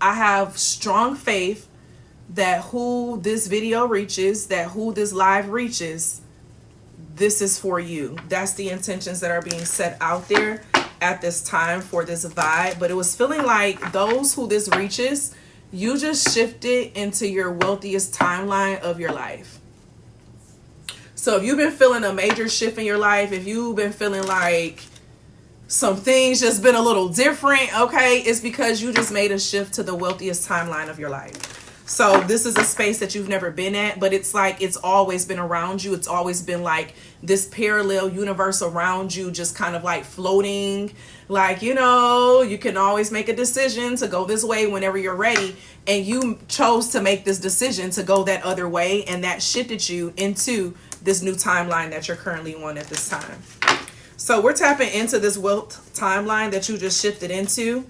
I have strong faith that who this video reaches, that who this live reaches, this is for you. That's the intentions that are being set out there at this time for this vibe. But it was feeling like those who this reaches, you just shifted into your wealthiest timeline of your life. So if you've been feeling a major shift in your life, if you've been feeling like some things just been a little different, okay, it's because you just made a shift to the wealthiest timeline of your life. So this is a space that you've never been at, but it's like it's always been around you. It's always been like this parallel universe around you, just kind of like floating. Like, you know, you can always make a decision to go this way whenever you're ready. And you chose to make this decision to go that other way. And that shifted you into this new timeline that you're currently on at this time. So we're tapping into this wealth timeline that you just shifted into.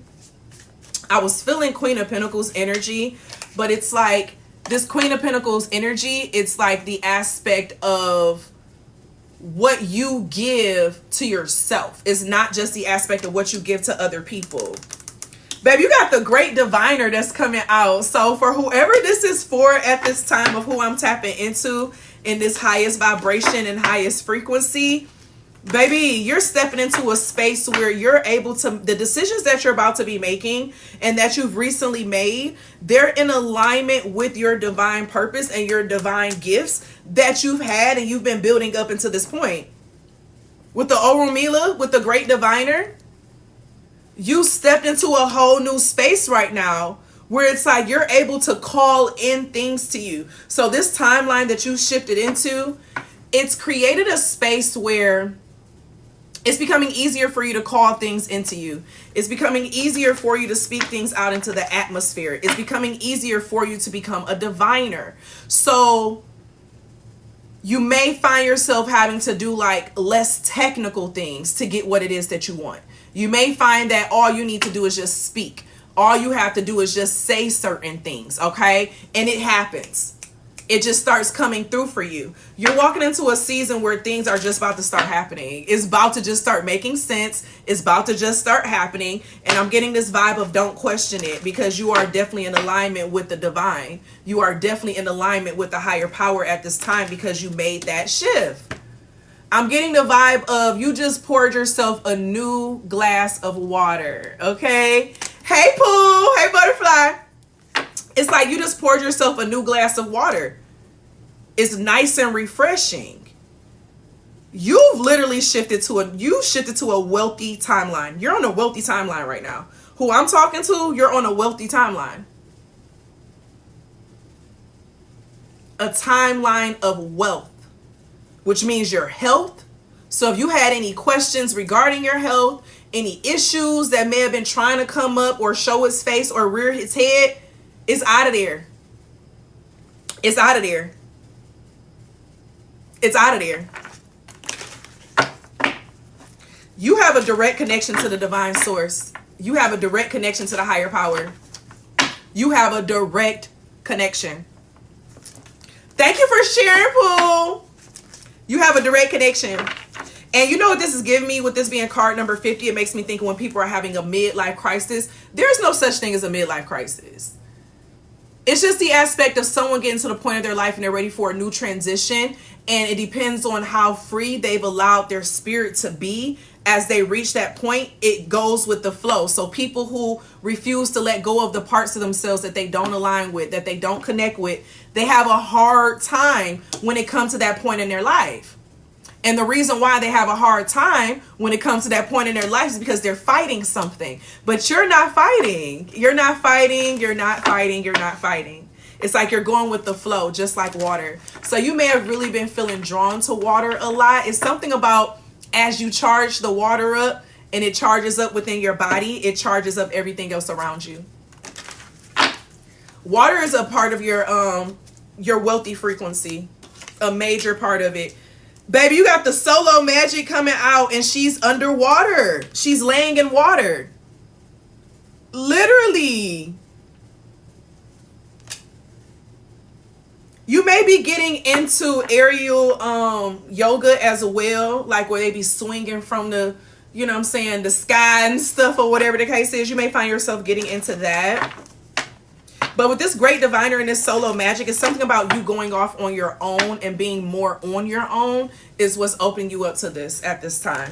I was feeling Queen of Pentacles energy, but it's like this Queen of Pentacles energy, it's like the aspect of what you give to yourself. It's not just the aspect of what you give to other people. Babe, you got the great diviner that's coming out. So for whoever this is for at this time of who I'm tapping into in this highest vibration and highest frequency, baby, you're stepping into a space where you're able to, the decisions that you're about to be making and that you've recently made, they're in alignment with your divine purpose and your divine gifts that you've had and you've been building up into this point. With the Oromila, with the great diviner, you stepped into a whole new space right now where it's like you're able to call in things to you. So this timeline that you shifted into, it's created a space where it's becoming easier for you to call things into you. It's becoming easier for you to speak things out into the atmosphere. It's becoming easier for you to become a diviner. So you may find yourself having to do like less technical things to get what it is that you want. You may find that all you need to do is just speak. All you have to do is just say certain things, okay? And it happens. It just starts coming through for you. You're walking into a season where things are just about to start happening. It's about to just start making sense. It's about to just start happening. And I'm getting this vibe of don't question it, because you are definitely in alignment with the divine. You are definitely in alignment with the higher power at this time because you made that shift. I'm getting the vibe of you just poured yourself a new glass of water, okay? Hey, Pooh. Hey, Butterfly. It's like you just poured yourself a new glass of water. It's nice and refreshing. You've literally shifted to a wealthy timeline. You're on a wealthy timeline right now. Who I'm talking to, you're on a wealthy timeline. A timeline of wealth, which means your health. So if you had any questions regarding your health, any issues that may have been trying to come up or show its face or rear its head, it's out of there. It's out of there. It's out of there. You have a direct connection to the divine source. You have a direct connection to the higher power. You have a direct connection. Thank you for sharing, Pooh. You have a direct connection. And you know what this is giving me with this being card number 50? It makes me think when people are having a midlife crisis, there's no such thing as a midlife crisis. It's just the aspect of someone getting to the point of their life and they're ready for a new transition. And it depends on how free they've allowed their spirit to be. As they reach that point, it goes with the flow. So people who refuse to let go of the parts of themselves that they don't align with, that they don't connect with, they have a hard time when it comes to that point in their life. And the reason why they have a hard time when it comes to that point in their life is because they're fighting something. But you're not fighting. You're not fighting. You're not fighting. You're not fighting. It's like you're going with the flow, just like water. So you may have really been feeling drawn to water a lot. It's something about as you charge the water up and it charges up within your body, it charges up everything else around you. Water is a part of your wealthy frequency, a major part of it. Baby, you got the solo magic coming out and she's underwater. She's laying in water. Literally. You may be getting into aerial yoga as well, like where they be swinging from the, you know what I'm saying, the sky and stuff or whatever the case is. You may find yourself getting into that. But with this great diviner and this solo magic, it's something about you going off on your own and being more on your own is what's opening you up to this at this time.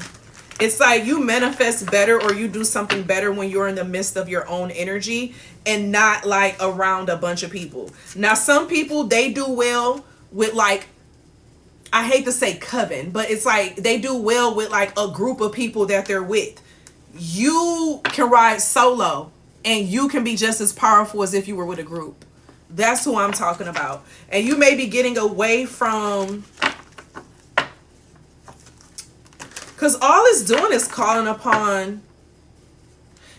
It's like you manifest better or you do something better when you're in the midst of your own energy and not like around a bunch of people. Now, some people, they do well with like, I hate to say coven, but it's like they do well with like a group of people that they're with. You can ride solo and you can be just as powerful as if you were with a group. That's who I'm talking about. And you may be getting away from, because all it's doing is calling upon,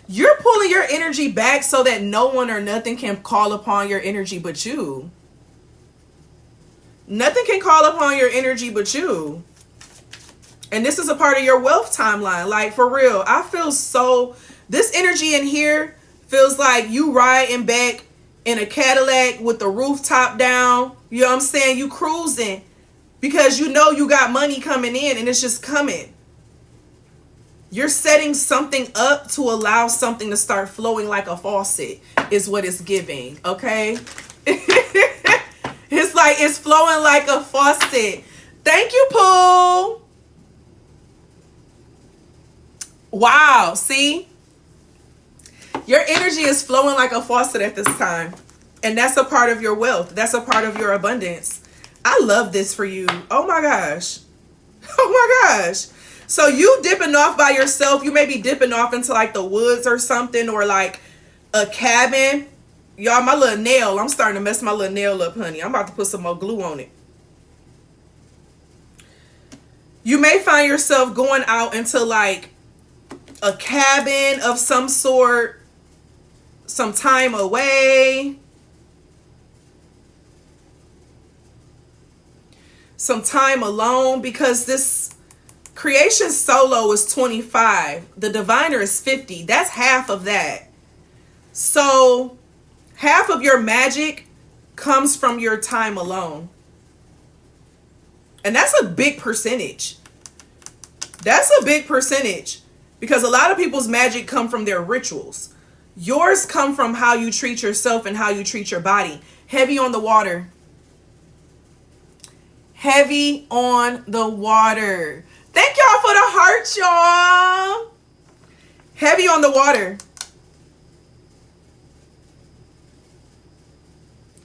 you're pulling your energy back so that no one or nothing can call upon your energy but you. Nothing can call upon your energy but you. And this is a part of your wealth timeline. Like, for real, I feel so, this energy in here feels like you riding back in a Cadillac with the rooftop down. You know what I'm saying? You cruising because you know you got money coming in and it's just coming. You're setting something up to allow something to start flowing like a faucet is what it's giving, okay? It's like it's flowing like a faucet. Thank you, Pooh. Wow, see? Your energy is flowing like a faucet at this time. And that's a part of your wealth. That's a part of your abundance. I love this for you. Oh my gosh. Oh my gosh. So you dipping off by yourself. You may be dipping off into like the woods or something, or like a cabin. Y'all, my little nail. I'm starting to mess my little nail up, honey. I'm about to put some more glue on it. You may find yourself going out into like a cabin of some sort, some time away, some time alone, because this creation solo is 25. The diviner is 50. That's half of that. So half of your magic comes from your time alone. And that's a big percentage. That's a big percentage. Because a lot of people's magic come from their rituals. Yours come from how you treat yourself and how you treat your body. Heavy on the water. Heavy on the water. Thank y'all for the heart, y'all. Heavy on the water.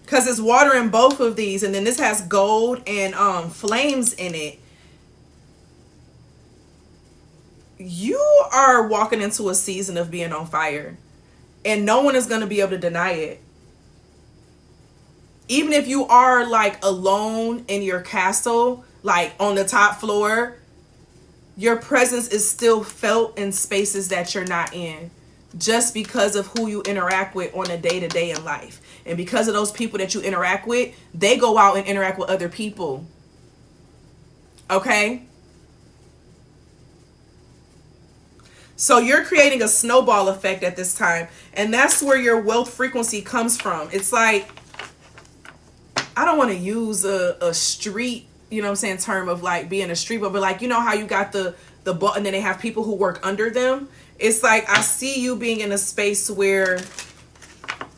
Because it's water in both of these. And then this has gold and flames in it. You are walking into a season of being on fire. And no one is going to be able to deny it. Even if you are like alone in your castle, like on the top floor, your presence is still felt in spaces that you're not in. Just because of who you interact with on a day-to-day in life. And because of those people that you interact with, they go out and interact with other people. Okay? So you're creating a snowball effect at this time. And that's where your wealth frequency comes from. It's like, I don't want to use a street, you know what I'm saying, term of like being a street, but like, you know how you got the ball and then they have people who work under them. It's like, I see you being in a space where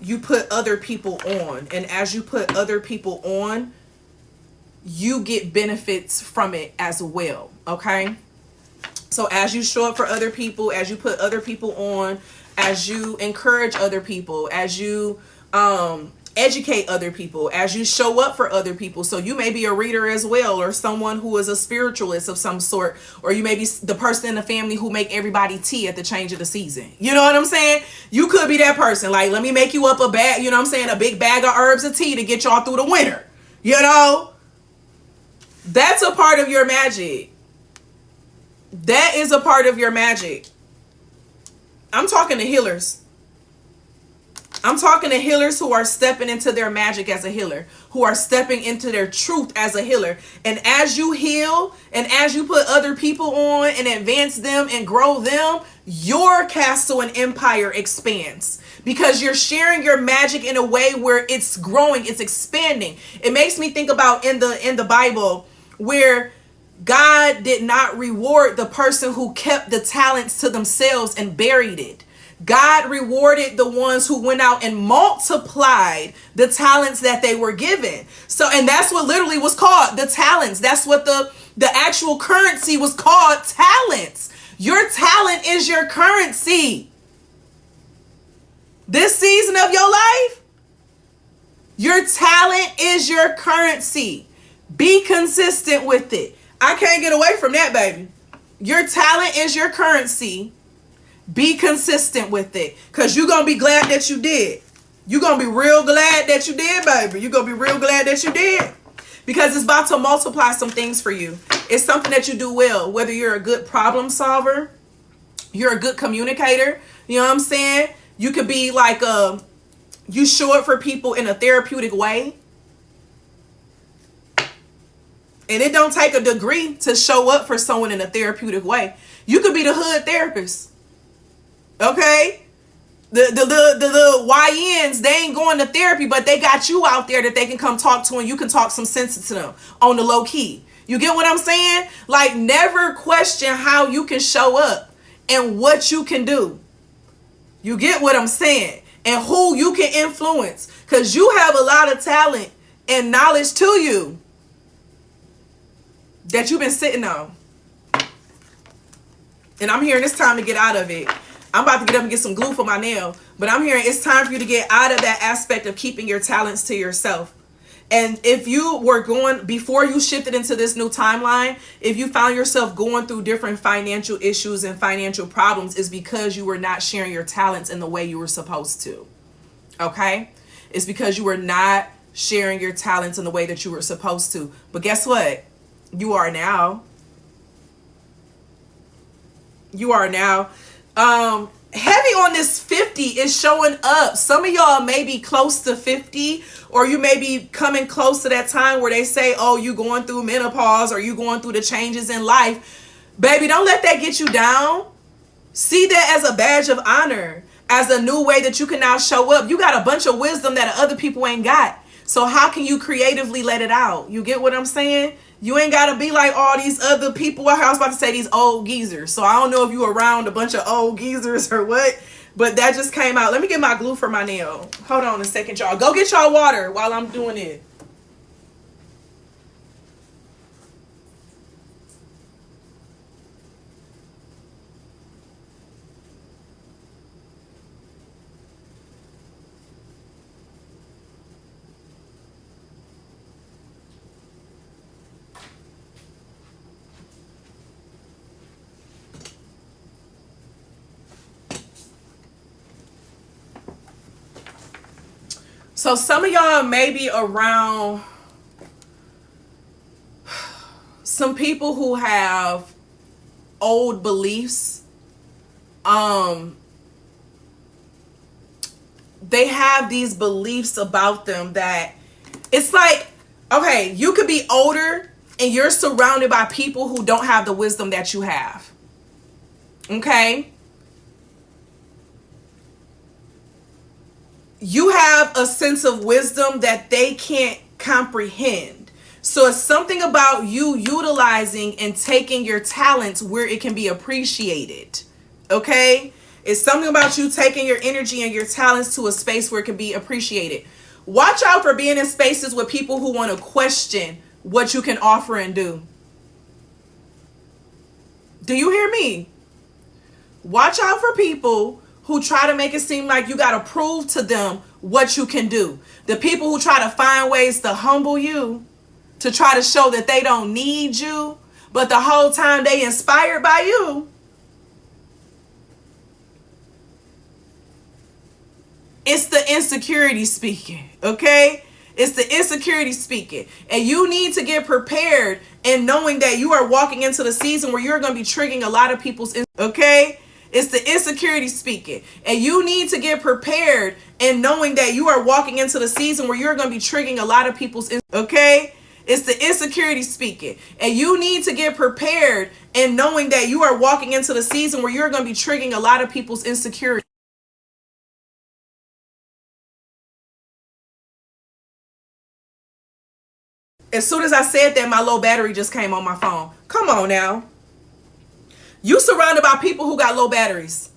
you put other people on. And as you put other people on, you get benefits from it as well. Okay? So as you show up for other people, as you put other people on, as you encourage other people, as you educate other people, as you show up for other people. So you may be a reader as well, or someone who is a spiritualist of some sort, or you may be the person in the family who make everybody tea at the change of the season. You know what I'm saying? You could be that person. Like, let me make you up a bag, you know what I'm saying? A big bag of herbs of tea to get y'all through the winter. You know? That's a part of your magic. That is a part of your magic. I'm talking to healers. I'm talking to healers who are stepping into their magic as a healer, who are stepping into their truth as a healer. And as you heal and as you put other people on and advance them and grow them, your castle and empire expands because you're sharing your magic in a way where it's growing, it's expanding. It makes me think about in the Bible where God did not reward the person who kept the talents to themselves and buried it. God rewarded the ones who went out and multiplied the talents that they were given. So, and that's what literally was called the talents. That's what the actual currency was called, talents. Your talent is your currency. This season of your life, your talent is your currency. Be consistent with it. I can't get away from that, baby. Your talent is your currency. Be consistent with it, because you're going to be glad that you did. You're going to be real glad that you did, baby. You're going to be real glad that you did, because it's about to multiply some things for you. It's something that you do well, whether you're a good problem solver, you're a good communicator. You know what I'm saying? You could be like you show up for people in a therapeutic way. And it don't take a degree to show up for someone in a therapeutic way. You could be the hood therapist. Okay? The YNs, they ain't going to therapy, but they got you out there that they can come talk to, and you can talk some sense to them on the low key. You get what I'm saying? Like, never question how you can show up and what you can do. You get what I'm saying? And who you can influence, because you have a lot of talent and knowledge to you that you've been sitting on. And I'm hearing it's time to get out of it. I'm about to get up and get some glue for my nail, but I'm hearing it's time for you to get out of that aspect of keeping your talents to yourself. And if you were going, before you shifted into this new timeline, if you found yourself going through different financial issues and financial problems, it's because you were not sharing your talents in the way you were supposed to. Okay? It's because you were not sharing your talents in the way that you were supposed to. But guess what? You are now. You are now. Heavy on this 50 is showing up. Some of y'all may be close to 50, or you may be coming close to that time where they say, oh, you going through menopause, or you going through the changes in life. Baby, don't let that get you down. See that as a badge of honor, as a new way that you can now show up. You got a bunch of wisdom that other people ain't got. So how can you creatively let it out? You get what I'm saying? You ain't got to be like all these other people. I was about to say these old geezers. So I don't know if you around a bunch of old geezers or what, but that just came out. Let me get my glue for my nail. Hold on a second, y'all. Go get y'all water while I'm doing it. So some of y'all may be around some people who have old beliefs. They have these beliefs about them that it's like, okay, you could be older and you're surrounded by people who don't have the wisdom that you have. Okay? You have a sense of wisdom that they can't comprehend. So it's something about you utilizing and taking your talents where it can be appreciated. Okay? It's something about you taking your energy and your talents to a space where it can be appreciated. Watch out for being in spaces with people who want to question what you can offer and do. Do you hear me? Watch out for people who try to make it seem like you got to prove to them what you can do. The people who try to find ways to humble you, to try to show that they don't need you, but the whole time they inspired by you. It's the insecurity speaking, okay? It's the insecurity speaking. And you need to get prepared and knowing that you are walking into the season where you're going to be triggering a lot of people's, okay? It's the insecurity speaking. And you need to get prepared and knowing that you are walking into the season where you're going to be triggering a lot of people's, okay? It's the insecurity speaking. And you need to get prepared and knowing that you are walking into the season where you're going to be triggering a lot of people's insecurity. As soon as I said that, my low battery just came on my phone. Come on now. You surrounded by people who got low batteries.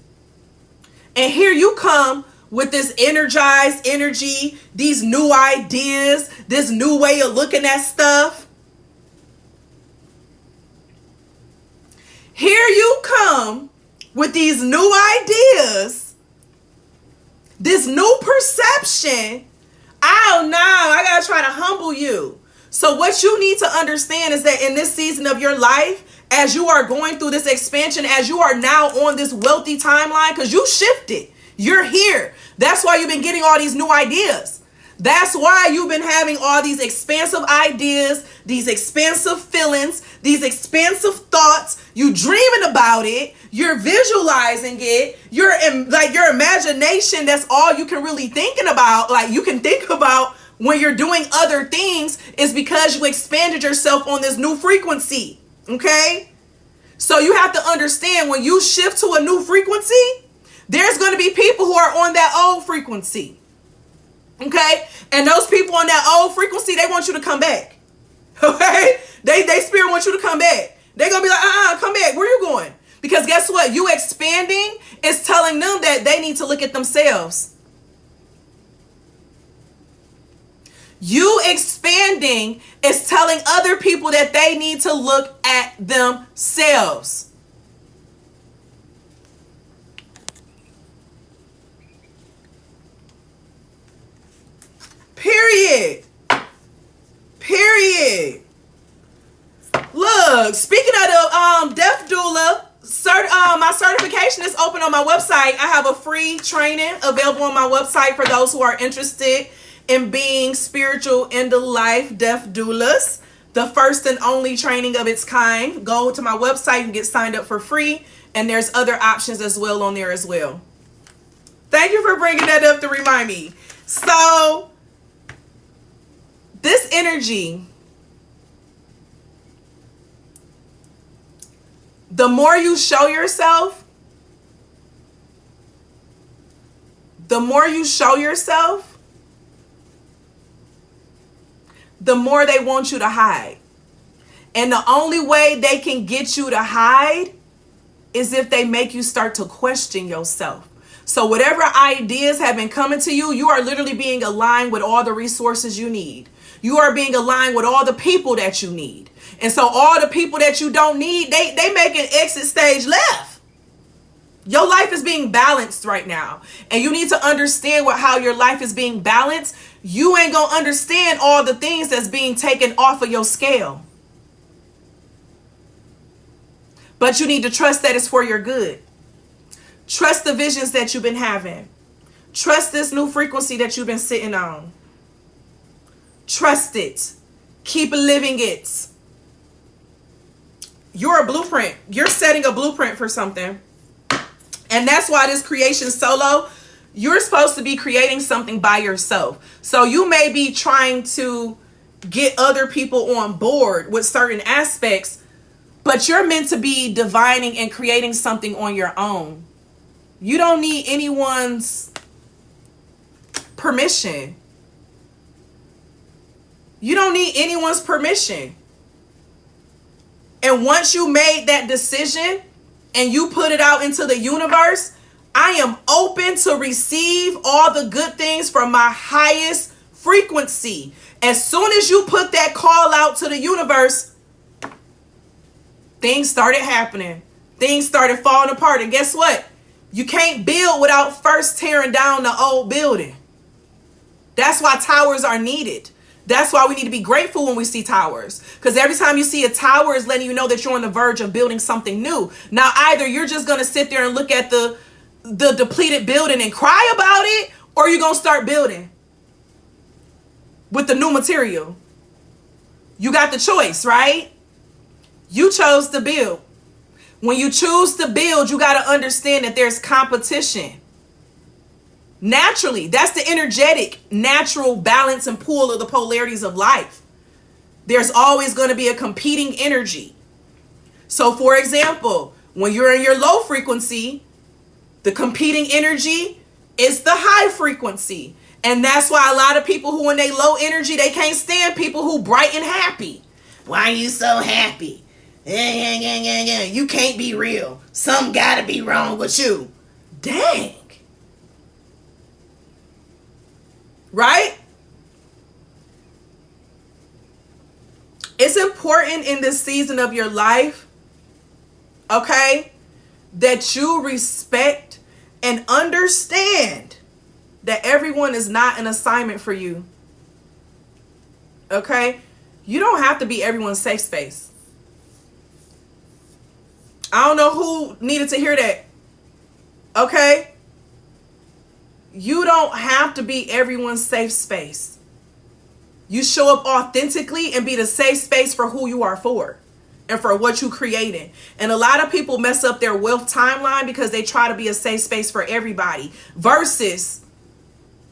And here you come with this energized energy, these new ideas, this new way of looking at stuff. Here you come with these new ideas, this new perception. Oh no, I gotta try to humble you. So what you need to understand is that in this season of your life, as you are going through this expansion, as you are now on this wealthy timeline, because you shifted, you're here. That's why you've been getting all these new ideas. That's why you've been having all these expansive ideas, these expansive feelings, these expansive thoughts. You dreaming about it. You're visualizing it. You're like your imagination. That's all you can really thinking about. Like you can think about when you're doing other things is because you expanded yourself on this new frequency. Okay? So you have to understand when you shift to a new frequency, there's going to be people who are on that old frequency. Okay? And those people on that old frequency, they want you to come back. Okay? They spirit wants you to come back. They're going to be like, come back. Where you going? Because guess what? You expanding is telling them that they need to look at themselves. You expanding is telling other people that they need to look at themselves. Period. Period. Look, speaking of the death doula, my certification is open on my website. I have a free training available on my website for those who are interested in being spiritual end of life death doulas. The first and only training of its kind. Go to my website and get signed up for free. And there's other options as well on there as well. Thank you for bringing that up to remind me. So, this energy, the more you show yourself, the more they want you to hide. And the only way they can get you to hide is if they make you start to question yourself. So whatever ideas have been coming to you, you are literally being aligned with all the resources you need. You are being aligned with all the people that you need. And so all the people that you don't need, they make an exit stage left. Your life is being balanced right now. And you need to understand how your life is being balanced. You ain't gonna understand all the things that's being taken off of your scale. But you need to trust that it's for your good. Trust the visions that you've been having. Trust this new frequency that you've been sitting on. Trust it. Keep living it. You're a blueprint. You're setting a blueprint for something. And that's why this creation solo, you're supposed to be creating something by yourself. So you may be trying to get other people on board with certain aspects, but you're meant to be divining and creating something on your own. You don't need anyone's permission. You don't need anyone's permission. And once you made that decision and you put it out into the universe, I am open to receive all the good things from my highest frequency. As soon as you put that call out to the universe, things started happening. Things started falling apart. And guess what? You can't build without first tearing down the old building. That's why towers are needed. That's why we need to be grateful when we see towers. Because every time you see a tower, is letting you know that you're on the verge of building something new. Now, either you're just going to sit there and look at the depleted building and cry about it, or you're going to start building with the new material. You got the choice, right? You chose to build. When you choose to build, you got to understand that there's competition. Naturally, that's the energetic, natural balance and pool of the polarities of life. There's always going to be a competing energy. So, for example, when you're in your low frequency, the competing energy is the high frequency. And that's why a lot of people who, when they low energy, they can't stand people who bright and happy. Why are you so happy? You can't be real. Something gotta be wrong with you. Dang. right? It's important in this season of your life, okay, that you respect and understand that everyone is not an assignment for you. Okay? You don't have to be everyone's safe space. I don't know who needed to hear that. Okay? You don't have to be everyone's safe space. You show up authentically and be the safe space for who you are for and for what you created. And a lot of people mess up their wealth timeline because they try to be a safe space for everybody versus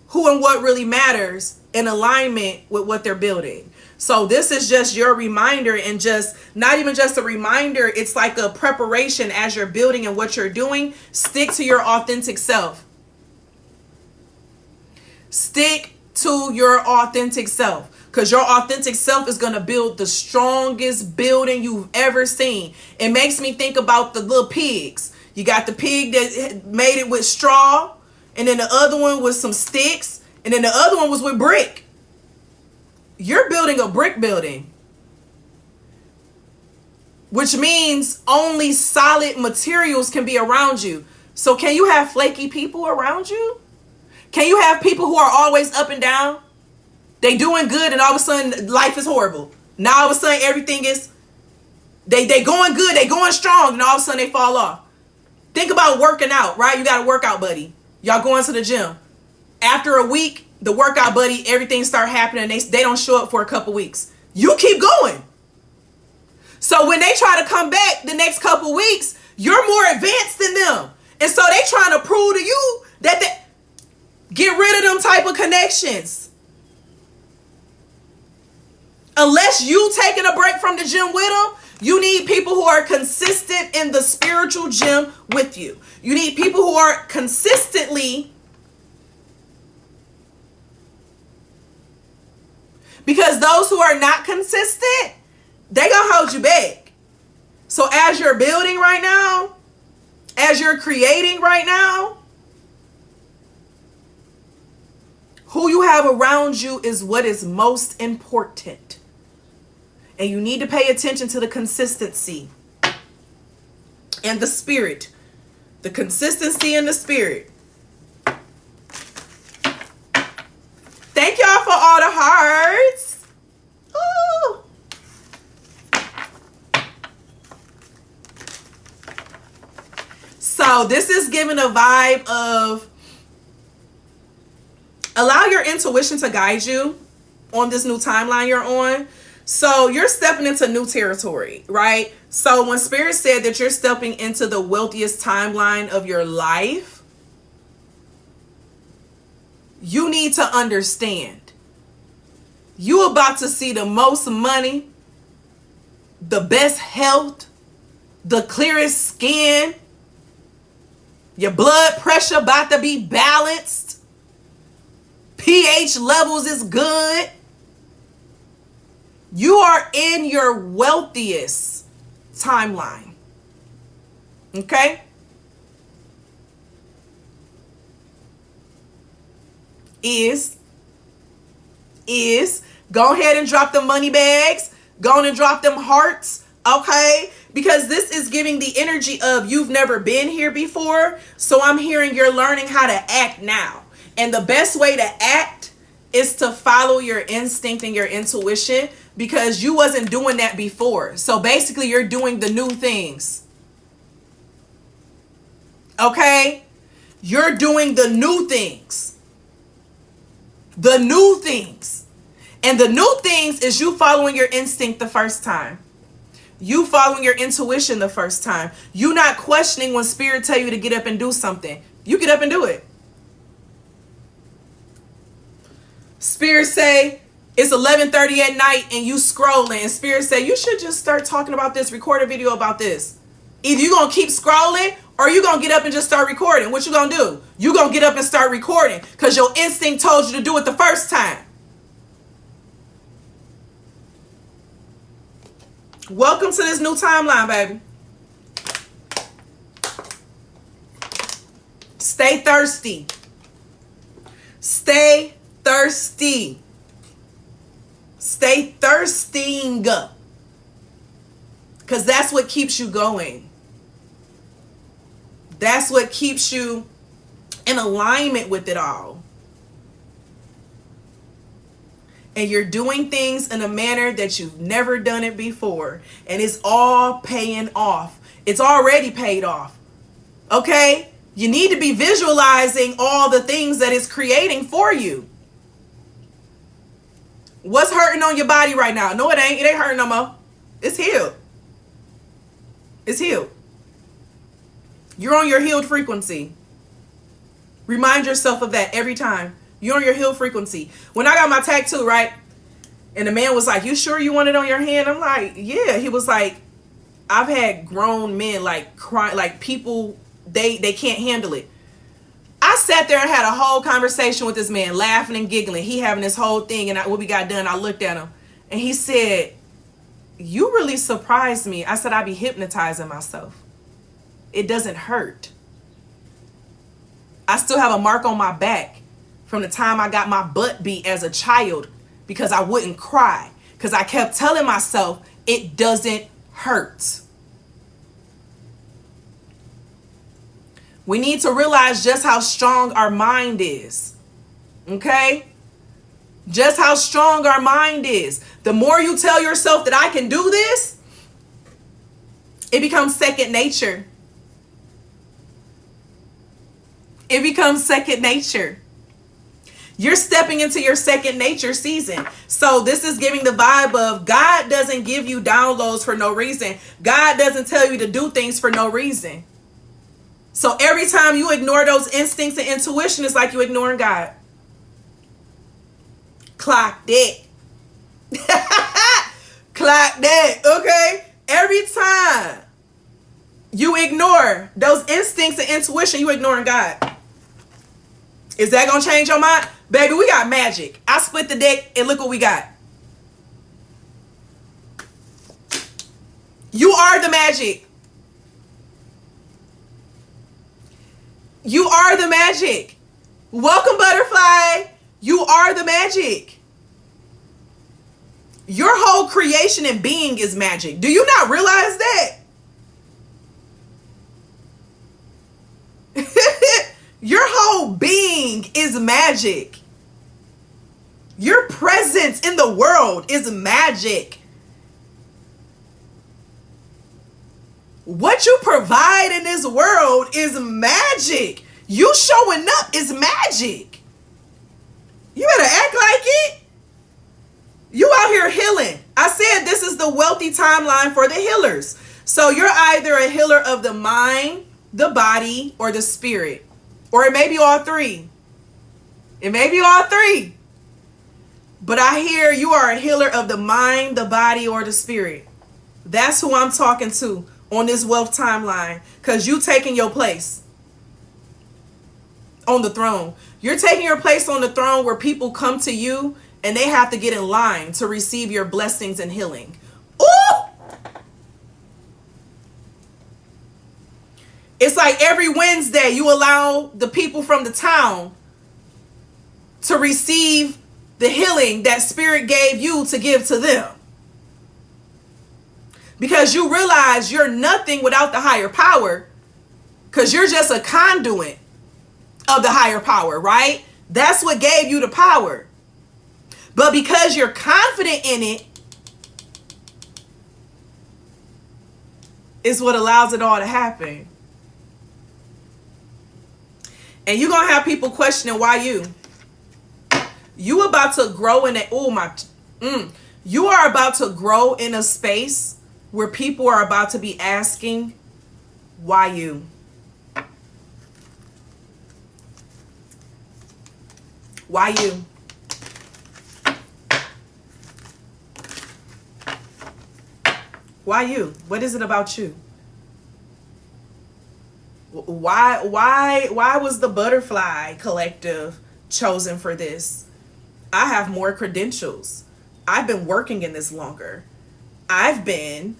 who and what really matters in alignment with what they're building. So this is just your reminder, and just not even just a reminder, it's like a preparation as you're building and what you're doing. Stick to your authentic self. Stick to your authentic self, because your authentic self is going to build the strongest building you've ever seen. It makes me think about the little pigs. You got the pig that made it with straw, and then the other one was some sticks, and then the other one was with brick. You're building a brick building, which means only solid materials can be around you. So can you have flaky people around you? Can you have people who are always up and down? They doing good and all of a sudden life is horrible. Now all of a sudden everything is, they going good, they going strong, and all of a sudden they fall off. Think about working out, right? You got a workout buddy. Y'all going to the gym. After a week, the workout buddy, everything start happening. They don't show up for a couple weeks. You keep going. So when they try to come back the next couple weeks, you're more advanced than them. And so they trying to prove to you that they get rid of them type of connections. Unless you taking a break from the gym with them, you need people who are consistent in the spiritual gym with you. You need people who are consistently, because those who are not consistent, they gonna hold you back. So as you're building right now, as you're creating right now, who you have around you is what is most important. And you need to pay attention to the consistency and the spirit. The consistency and the spirit. Thank y'all for all the hearts. Ooh. So this is giving a vibe of allow your intuition to guide you on this new timeline you're on. So you're stepping into new territory, right? So when Spirit said that you're stepping into the wealthiest timeline of your life, you need to understand. You about to see the most money, the best health, the clearest skin. Your blood pressure about to be balanced. pH levels is good. You are in your wealthiest timeline. Okay? Is go ahead and drop the money bags. Go on and drop them hearts. Okay? Because this is giving the energy of you've never been here before. So I'm hearing you're learning how to act now. And the best way to act is to follow your instinct and your intuition, because you wasn't doing that before. So basically you're doing the new things. Okay? You're doing the new things. The new things. And the new things is you following your instinct the first time. You following your intuition the first time. You not questioning when Spirit tell you to get up and do something. You get up and do it. Spirit say it's 11:30 at night and you scrolling, and Spirit say you should just start talking about this, record a video about this. Either you gonna keep scrolling or you gonna get up and just start recording. What you gonna do? You gonna get up and start recording because your instinct told you to do it the first time. Welcome to this new timeline, baby. Stay thirsty. Stay thirsty. Stay thirsting. Because that's what keeps you going. That's what keeps you in alignment with it all. And you're doing things in a manner that you've never done it before. And it's all paying off. It's already paid off. Okay? You need to be visualizing all the things that it's creating for you. What's hurting on your body right now? No, it ain't. It ain't hurting no more. It's healed. It's healed. You're on your healed frequency. Remind yourself of that every time. You're on your healed frequency. When I got my tattoo, right? And the man was like, "You sure you want it on your hand?" I'm like, "Yeah." He was like, "I've had grown men like cry, like people, they can't handle it." I sat there and had a whole conversation with this man, laughing and giggling. He having this whole thing, and when we got done, I looked at him, and he said, "You really surprised me." I said, "I be hypnotizing myself. It doesn't hurt. I still have a mark on my back from the time I got my butt beat as a child because I wouldn't cry. Because I kept telling myself, it doesn't hurt." We need to realize just how strong our mind is. Okay? Just how strong our mind is. The more you tell yourself that I can do this, it becomes second nature. It becomes second nature. You're stepping into your second nature season. So this is giving the vibe of God doesn't give you downloads for no reason. God doesn't tell you to do things for no reason. So every time you ignore those instincts and intuition, it's like you ignoring God. Clock that. Clock that, okay? Every time you ignore those instincts and intuition, you ignoring God. Is that going to change your mind? Baby, we got magic. I split the deck and look what we got. You are the magic. You are the magic. Welcome, butterfly. You are the magic. Your whole creation and being is magic. Do you not realize that? Your whole being is magic. Your presence in the world is magic. What you provide in this world is magic. You showing up is magic. You better act like it. You out here healing. I said this is the wealthy timeline for the healers. So you're either a healer of the mind, the body, or the spirit. Or it may be all three. It may be all three. But I hear you are a healer of the mind, the body, or the spirit. That's who I'm talking to on this wealth timeline. Because you taking your place on the throne. You're taking your place on the throne where people come to you and they have to get in line to receive your blessings and healing. Ooh! It's like every Wednesday you allow the people from the town to receive the healing that spirit gave you to give to them. Because you realize you're nothing without the higher power. Because you're just a conduit of the higher power, right? That's what gave you the power. But because you're confident in it, is what allows it all to happen. And you're going to have people questioning why you. You about to grow in a, you are about to grow in a space where people are about to be asking, why you? Why you? Why you? What is it about you? Why was the Butterfly Collective chosen for this? I have more credentials. I've been working in this longer. I've been.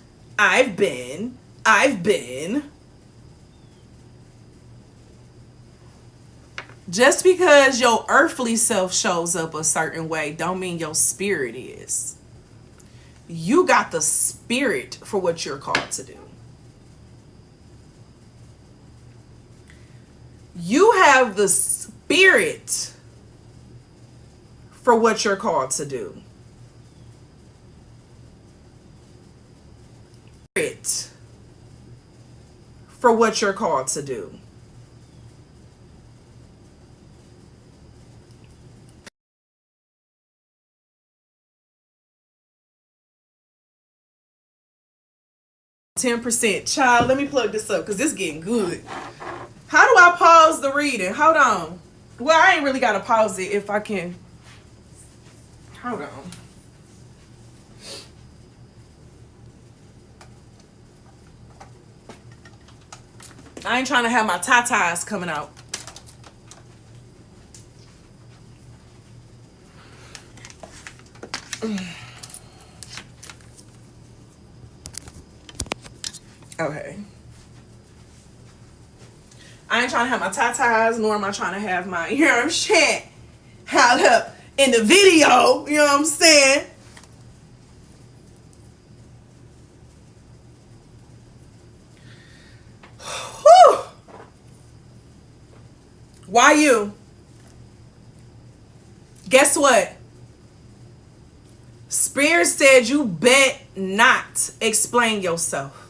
Just because your earthly self shows up a certain way don't mean your spirit is. You got the spirit for what you're called to do. You have the spirit for what you're called to do. Spirit for what you're called to do. %. Child, let me plug this up because this is getting good. How do I pause the reading? Hold on. Well, I ain't really got to pause it if I can. Hold on. I ain't trying to have my tatas coming out. Okay. I ain't trying to have my tatas, nor am I trying to have my, you know what I'm saying, held up in the video, you know what I'm saying? Whew. Why you? Guess what? Spirit said you bet not explain yourself.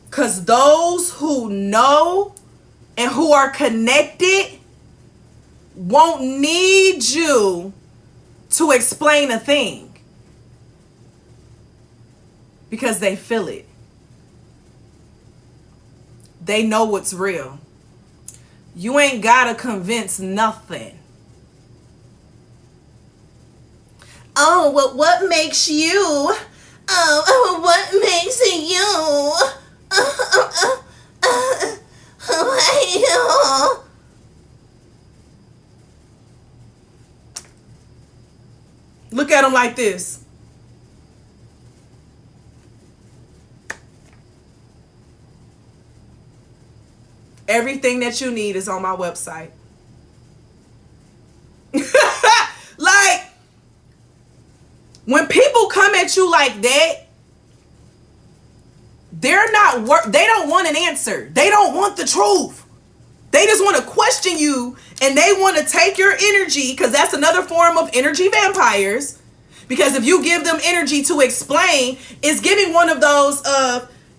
Because those who know and who are connected won't need you to explain a thing. Because they feel it. They know what's real. You ain't gotta convince nothing. Oh, well, what makes you? Oh, what makes you? Look at them like this. Everything that you need is on my website. Like, when people come at you like that, they're not they don't want an answer. They don't want the truth. They just want to question you, and they want to take your energy, because that's another form of energy vampires. Because if you give them energy to explain, it's giving one of those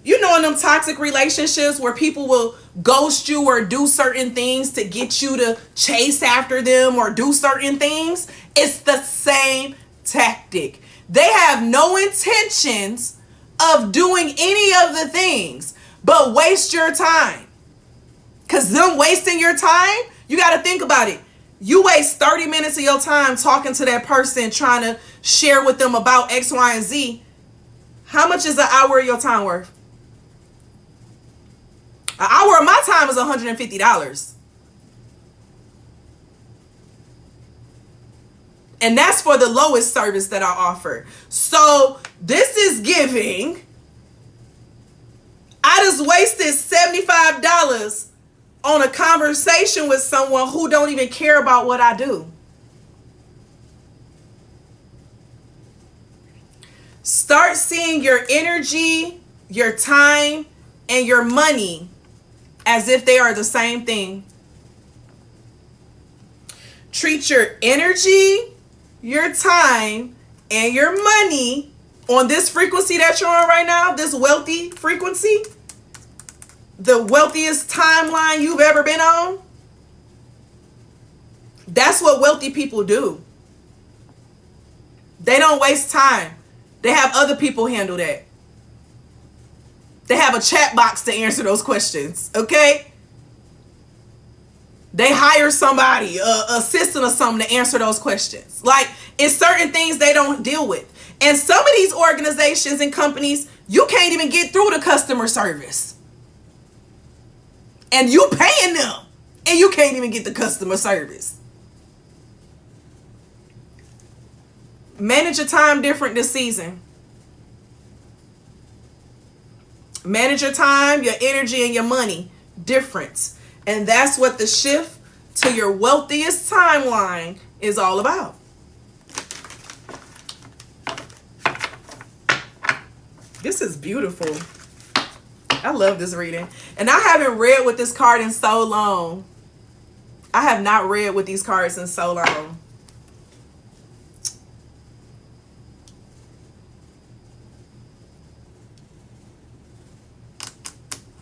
you know, in them toxic relationships where people will ghost you or do certain things to get you to chase after them or do certain things. It's the same tactic. They have no intentions of doing any of the things but waste your time. Because them wasting your time, you got to think about it. You waste 30 minutes of your time talking to that person, trying to share with them about X, Y, and Z. How much is an hour of your time worth? An hour of my time is $150. And that's for the lowest service that I offer. So this is giving. I just wasted $75 on a conversation with someone who don't even care about what I do. Start seeing your energy, your time, and your money as if they are the same thing. Treat your energy, your time, and your money on this frequency that you're on right now, this wealthy frequency, the wealthiest timeline you've ever been on. That's what wealthy people do. They don't waste time. They have other people handle that. They have a chat box to answer those questions, okay? They hire somebody, a assistant or something to answer those questions. Like, it's certain things they don't deal with. And some of these organizations and companies, you can't even get through the customer service. And you paying them, and you can't even get the customer service. Manage your time different this season. Manage your time, your energy, and your money different. And that's what the shift to your wealthiest timeline is all about. This is beautiful. I love this reading. And I haven't read with this card in so long. I have not read with these cards in so long.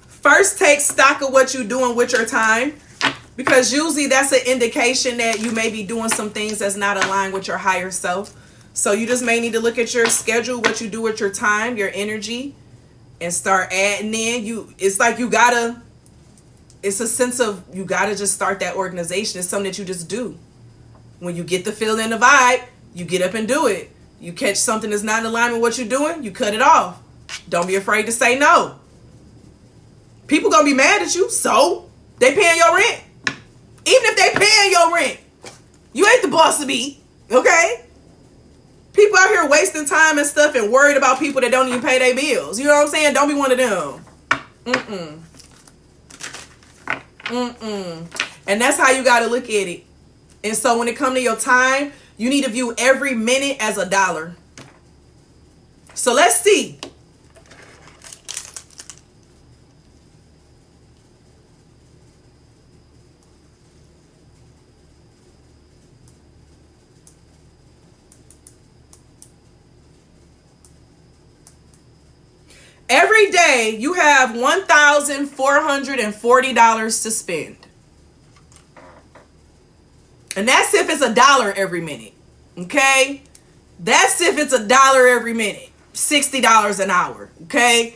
First, take stock of what you're doing with your time, because usually that's an indication that you may be doing some things that's not aligned with your higher self. So you just may need to look at your schedule, what you do with your time, your energy, and start adding in. It's like you gotta, it's a sense of you gotta just start that organization. It's something that you just do. When you get the feel and the vibe, you get up and do it. You catch something that's not in alignment with what you're doing, you cut it off. Don't be afraid to say no. People gonna be mad at you, so they paying your rent. Even if they paying your rent, you ain't the boss of me, okay? People out here wasting time and stuff and worried about people that don't even pay their bills. You know what I'm saying? Don't be one of them. And that's how you gotta look at it. And so when it comes to your time, you need to view every minute as $1. So let's see. Every day you have $1,440 to spend. And that's if it's $1 every minute. Okay? That's if it's $1 every minute. $60 an hour. Okay?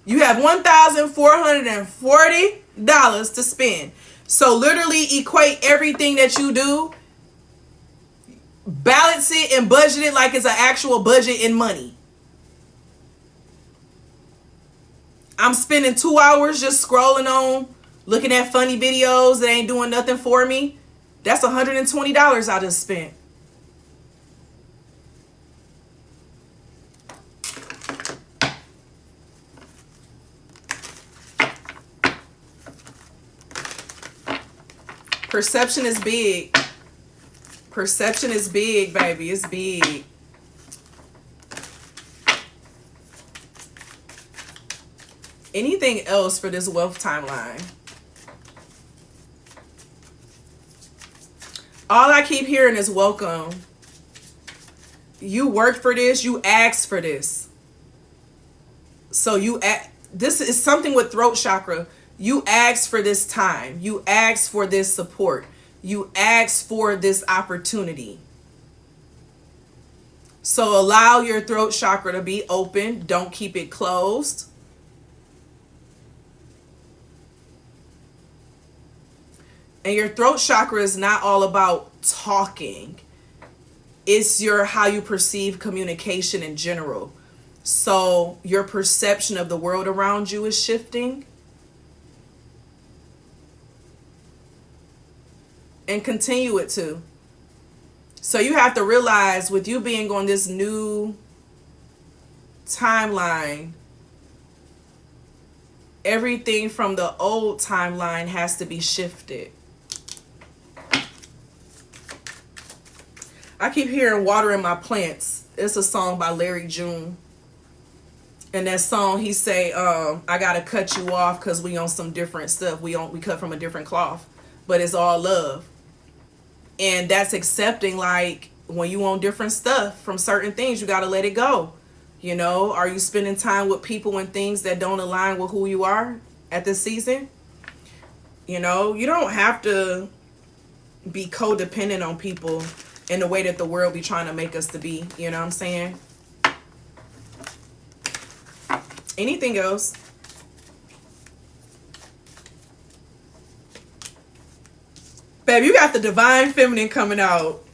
You have $1,440 to spend. So literally equate everything that you do, balance it and budget it like it's an actual budget in money. I'm spending 2 hours just scrolling on, looking at funny videos that ain't doing nothing for me. That's $120 I just spent. Perception is big. Perception is big, baby. It's big. Anything else for this wealth timeline? All I keep hearing is welcome. You worked for this. You asked for this. So this is something with throat chakra. You asked for this time. You asked for this support. You asked for this opportunity. So allow your throat chakra to be open. Don't keep it closed. And your throat chakra is not all about talking. It's how you perceive communication in general. So your perception of the world around you is shifting. And continue it to. So you have to realize with you being on this new timeline, everything from the old timeline has to be shifted. I keep hearing watering my plants. It's a song by Larry June. And that song, he say, I gotta cut you off because we on some different stuff. We cut from a different cloth. But it's all love. And that's accepting, like, when you on different stuff from certain things, you gotta let it go. You know, are you spending time with people and things that don't align with who you are at this season? You know, you don't have to be codependent on people in the way that the world be trying to make us to be. You know what I'm saying? Anything else? Babe, you got the divine feminine coming out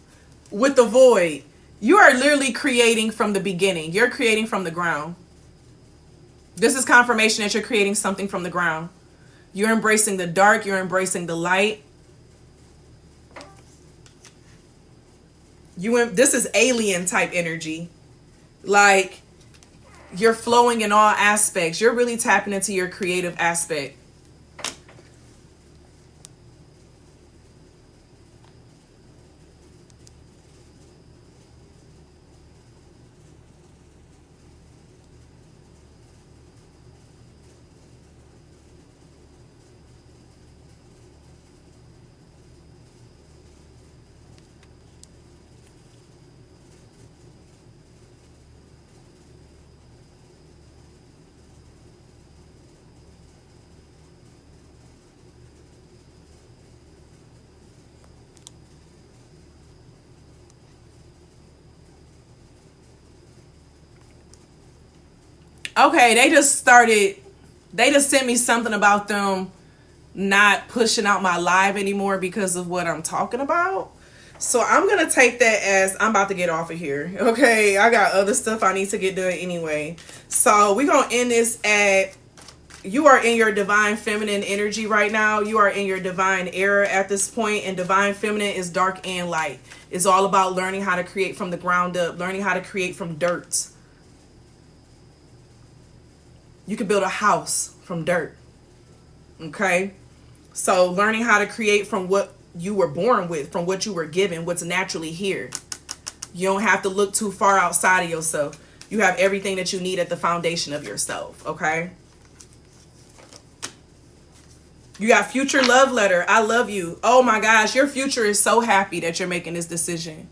with the void. You are literally creating from the beginning. You're creating from the ground. This is confirmation that you're creating something from the ground. You're embracing the dark. You're embracing the light. This is alien type energy. Like, you're flowing in all aspects. You're really tapping into your creative aspect. Okay, they just sent me something about them not pushing out my live anymore because of what I'm talking about. So I'm going to take that as I'm about to get off of here. Okay, I got other stuff I need to get done anyway. So we're going to end this at, you are in your divine feminine energy right now. You are in your divine era at this point. And divine feminine is dark and light. It's all about learning how to create from the ground up. Learning how to create from dirt. You can build a house from dirt. Okay? So learning how to create from what you were born with, from what you were given, what's naturally here. You don't have to look too far outside of yourself. You have everything that you need at the foundation of yourself. Okay? You got future love letter. I love you. Oh my gosh, your future is so happy that you're making this decision.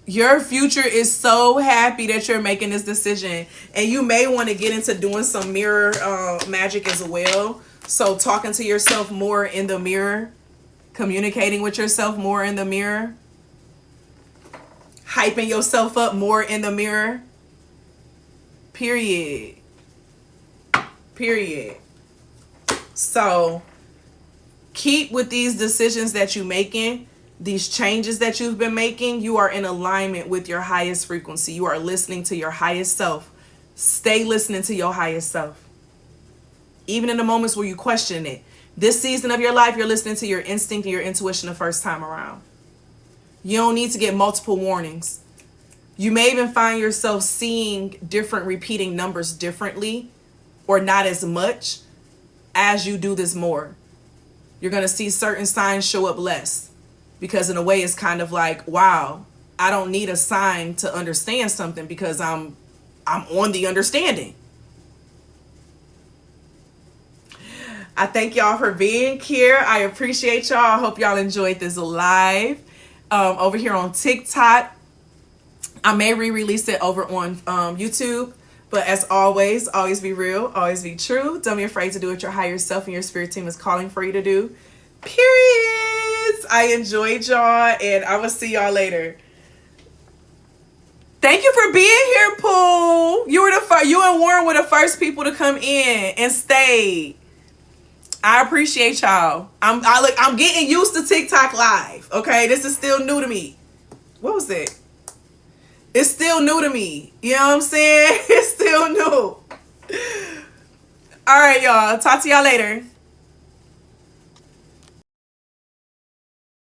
Your future is so happy that you're making this decision. And you may want to get into doing some mirror magic as well. So talking to yourself more in the mirror. Communicating with yourself more in the mirror. Hyping yourself up more in the mirror. Period. Period. So keep with these decisions that you're making. These changes that you've been making, you are in alignment with your highest frequency. You are listening to your highest self. Stay listening to your highest self. Even in the moments where you question it. This season of your life, you're listening to your instinct and your intuition the first time around. You don't need to get multiple warnings. You may even find yourself seeing different repeating numbers differently or not as much as you do this more. You're going to see certain signs show up less. Because in a way, it's kind of like, wow, I don't need a sign to understand something because I'm on the understanding. I thank y'all for being here. I appreciate y'all. I hope y'all enjoyed this live over here on TikTok. I may re-release it over on YouTube. But as always be real, always be true. Don't be afraid to do what your higher self and your spirit team is calling for you to do. Periods. I enjoyed y'all, and I will see y'all later. Thank you for being here, Pooh. You and Warren were the first people to come in and stay. I appreciate y'all. I'm getting used to TikTok live. Okay, this is still new to me. What was it? It's still new to me. You know what I'm saying? It's still new. All right, y'all. Talk to y'all later.